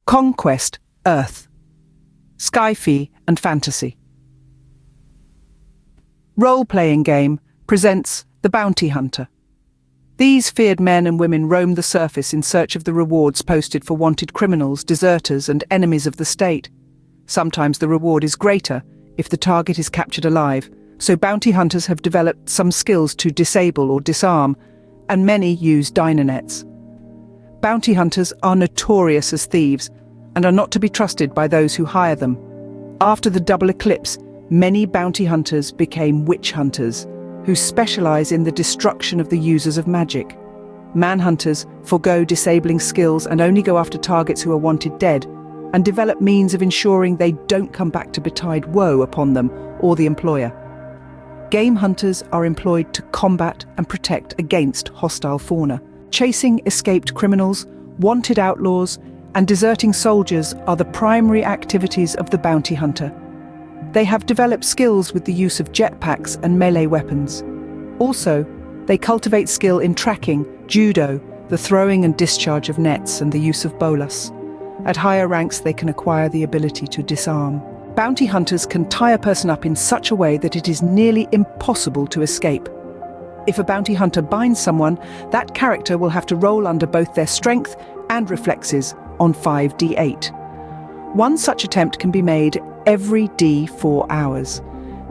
Conquest, Aerth. Sci-fi and fantasy. Role-playing game presents The Bounty Hunter. These feared men and women roam the surface in search of the rewards posted for wanted criminals, deserters, and enemies of the state. Sometimes the reward is greater if the target is captured alive, so bounty hunters have developed some skills to disable or disarm, and many use dynanets. Bounty hunters are notorious as thieves and are not to be trusted by those who hire them. After the double eclipse, many bounty hunters became witch hunters, who specialize in the destruction of the users of magic. Manhunters forego disabling skills and only go after targets who are wanted dead, and develop means of ensuring they don't come back to betide woe upon them or the employer. Game hunters are employed to combat and protect against hostile fauna. Chasing escaped criminals, wanted outlaws, and deserting soldiers are the primary activities of the bounty hunter. They have developed skills with the use of jetpacks and melee weapons. Also, they cultivate skill in tracking, judo, the throwing and discharge of nets, and the use of bolas. At higher ranks, they can acquire the ability to disarm. Bounty hunters can tie a person up in such a way that it is nearly impossible to escape. If a bounty hunter binds someone, that character will have to roll under both their strength and reflexes on 5d8. One such attempt can be made every d4 hours.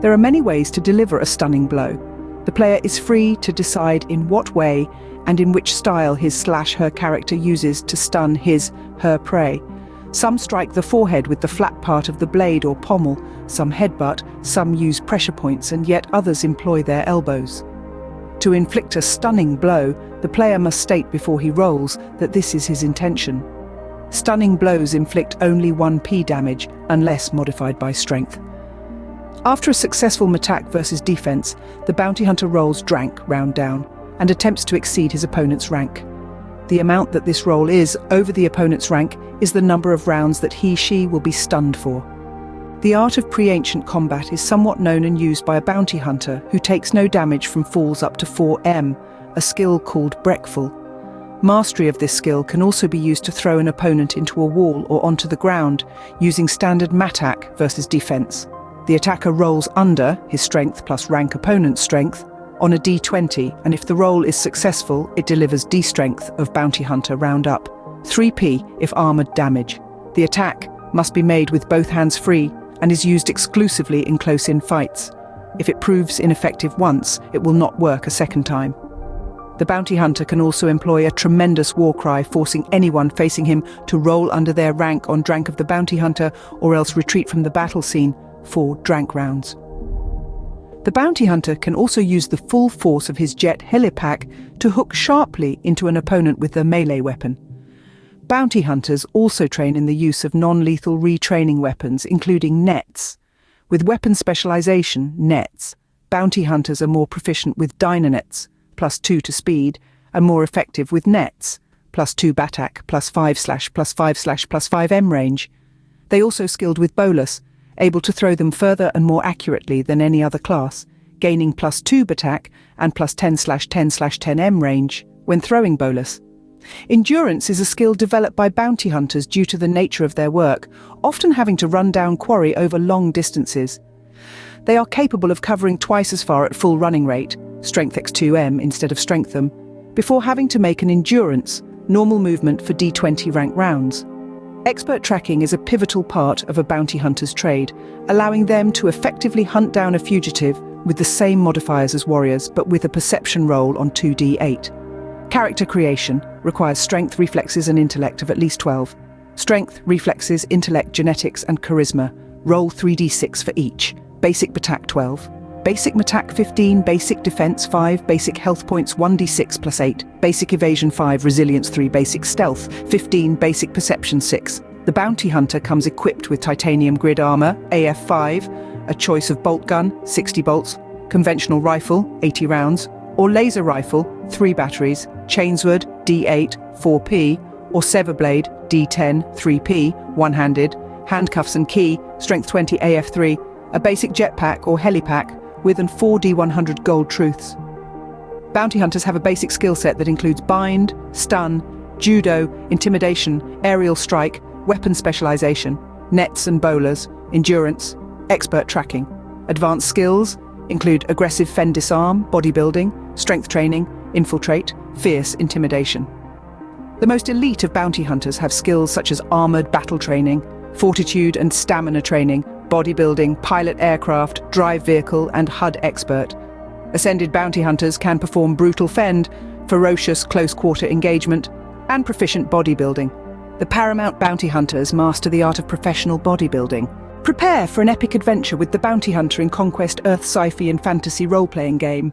There are many ways to deliver a stunning blow. The player is free to decide in what way and in which style his/her character uses to stun his/her prey. Some strike the forehead with the flat part of the blade or pommel, some headbutt, some use pressure points, and yet others employ their elbows. To inflict a stunning blow, the player must state before he rolls that this is his intention. Stunning blows inflict only 1p damage, unless modified by strength. After a successful attack versus defense, the bounty hunter rolls drank round down and attempts to exceed his opponent's rank. The amount that this roll is over the opponent's rank is the number of rounds that he/she will be stunned for. The art of pre-ancient combat is somewhat known and used by a bounty hunter who takes no damage from falls up to 4m, a skill called breakfall. Mastery of this skill can also be used to throw an opponent into a wall or onto the ground, using standard matak versus defense. The attacker rolls under his strength plus rank opponent's strength on a d20, and if the roll is successful, it delivers d-strength of bounty hunter round up, 3p if armored damage. The attack must be made with both hands free and is used exclusively in close-in fights. If it proves ineffective once, it will not work a second time. The bounty hunter can also employ a tremendous war cry, forcing anyone facing him to roll under their rank on Drank of the Bounty Hunter or else retreat from the battle scene for Drank rounds. The bounty hunter can also use the full force of his jet helipack to hook sharply into an opponent with a melee weapon. Bounty hunters also train in the use of non-lethal retraining weapons, including nets. With weapon specialization, nets, bounty hunters are more proficient with dynanets, +2 to speed, and more effective with nets, +2 batak, +5/+5/+5m range. They also skilled with bolas, able to throw them further and more accurately than any other class, gaining +2 batak and +10/10/10m range when throwing bolas. Endurance is a skill developed by bounty hunters due to the nature of their work, often having to run down quarry over long distances. They are capable of covering twice as far at full running rate, strength x2m instead of strength-m, before having to make an endurance, normal movement for d20 rank rounds. Expert tracking is a pivotal part of a bounty hunter's trade, allowing them to effectively hunt down a fugitive with the same modifiers as warriors, but with a perception roll on 2d8. Character creation requires strength, reflexes, and intellect of at least 12. Strength, reflexes, intellect, genetics, and charisma. Roll 3d6 for each. Basic Batak 12. Basic Matak 15, Basic Defense 5, Basic Health Points 1d6 +8, Basic Evasion 5, Resilience 3, Basic Stealth 15, Basic Perception 6. The Bounty Hunter comes equipped with Titanium Grid Armor, AF5, a choice of bolt gun, 60 bolts, conventional rifle, 80 rounds, or laser rifle, 3 batteries, chainsword, d8, 4p, or severblade, d10, 3p, one-handed, handcuffs and key, strength 20 AF3, a basic jetpack or helipack, with and 4d100 gold truths. Bounty hunters have a basic skill set that includes bind, stun, judo, intimidation, aerial strike, weapon specialization, nets and bowlers, endurance, expert tracking. Advanced skills include aggressive fend disarm, bodybuilding, strength training, infiltrate, fierce intimidation. The most elite of bounty hunters have skills such as armored battle training, fortitude and stamina training, bodybuilding, pilot aircraft, drive vehicle, and HUD expert. Ascended bounty hunters can perform brutal fend, ferocious close-quarter engagement, and proficient bodybuilding. The paramount bounty hunters master the art of professional bodybuilding. Prepare for an epic adventure with the bounty hunter in Conquest Earth sci-fi and fantasy role-playing game.